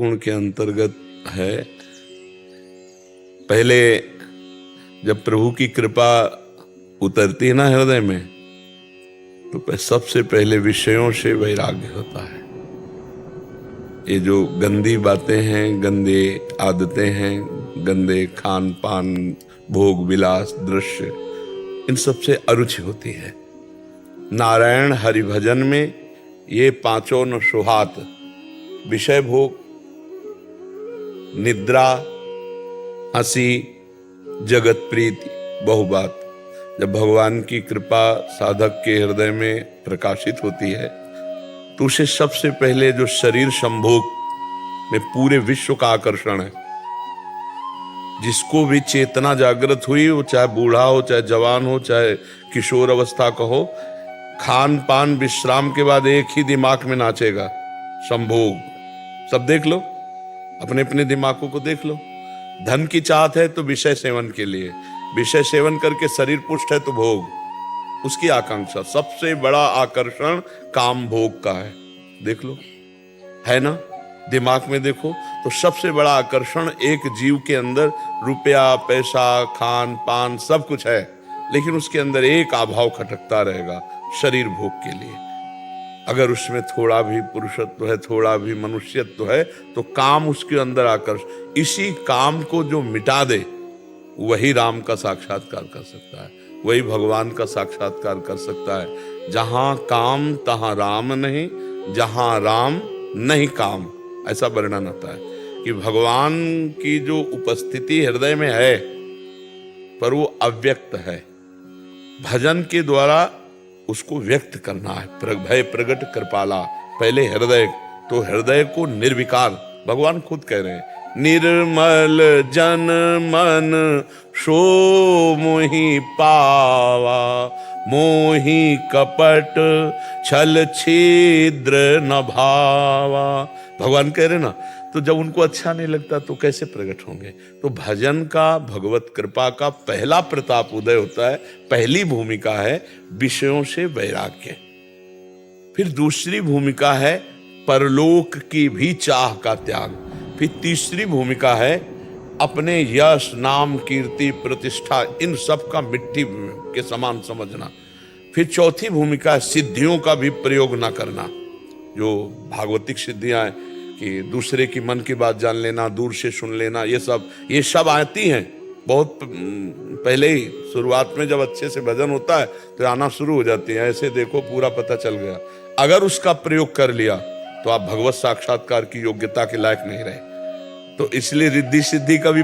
गुण के अंतर्गत है। पहले जब प्रभु की कृपा उतरती है ना हृदय में, तो सबसे पहले विषयों से वैराग्य होता है। ये जो गंदी बातें हैं, गंदे आदतें हैं, गंदे खान पान, भोग विलास, दृश्य, इन सबसे अरुचि होती है। नारायण हरि भजन में ये पांचों न सुहात, विषय भोग, निद्रा, हंसी, जगत प्रीति, बहुबात, जब भगवान की कृपा साधक के हृदय में प्रकाशित होती है तो उसे सबसे पहले जो शरीर संभोग में पूरे विश्व का आकर्षण है, जिसको भी चेतना जागृत हुई, वो चाहे बूढ़ा हो, चाहे जवान हो, चाहे किशोर अवस्था का हो, खान पान विश्राम के बाद एक ही दिमाग में नाचेगा, संभोग। सब देख लो, अपने अपने दिमागों को देख लो। धन की चाहत है तो विषय सेवन के लिए, विषय सेवन करके शरीर पुष्ट है तो भोग, उसकी आकांक्षा। सबसे बड़ा आकर्षण काम भोग का है, देख लो, है ना? दिमाग में देखो तो सबसे बड़ा आकर्षण एक जीव के अंदर रुपया, पैसा, खान पान सब कुछ है, लेकिन उसके अंदर एक अभाव खटकता रहेगा, शरीर भोग के लिए। अगर उसमें थोड़ा भी पुरुषत्व है, थोड़ा भी मनुष्यत्व है, तो काम उसके अंदर आकर्षण। इसी काम को जो मिटा दे वही राम का साक्षात्कार कर सकता है, वही भगवान का साक्षात्कार कर सकता है। जहां काम तहां राम नहीं, जहां राम नहीं काम, ऐसा वर्णन आता है कि भगवान की जो उपस्थिति हृदय में है पर वो अव्यक्त है। भजन के द्वारा उसको व्यक्त करना है। भय प्रगट कृपाला, पहले हृदय, तो हृदय को निर्विकार, भगवान खुद कह रहे हैं, निर्मल जन मन सो मोहि पावा, मोहि कपट छल छिद्र न भावा। भगवान कह रहे ना, तो जब उनको अच्छा नहीं लगता तो कैसे प्रकट होंगे? तो भजन का, भगवत कृपा का पहला प्रताप उदय होता है, पहली भूमिका है विषयों से वैराग्य। फिर दूसरी भूमिका है परलोक की भी चाह का त्याग। फिर तीसरी भूमिका है अपने यश, नाम, कीर्ति, प्रतिष्ठा, इन सब का मिट्टी के समान समझना। फिर चौथी भूमिका है सिद्धियों का भी प्रयोग ना करना, जो भागवतिक सिद्धियां हैं कि दूसरे की मन की बात जान लेना, दूर से सुन लेना, ये सब आती हैं बहुत पहले ही। शुरुआत में जब अच्छे से भजन होता है तो आना शुरू हो जाती है, ऐसे देखो पूरा पता चल गया। अगर उसका प्रयोग कर लिया तो आप भगवत साक्षात्कार की योग्यता के लायक नहीं रहे। तो इसलिए रिद्धि सिद्धि का भी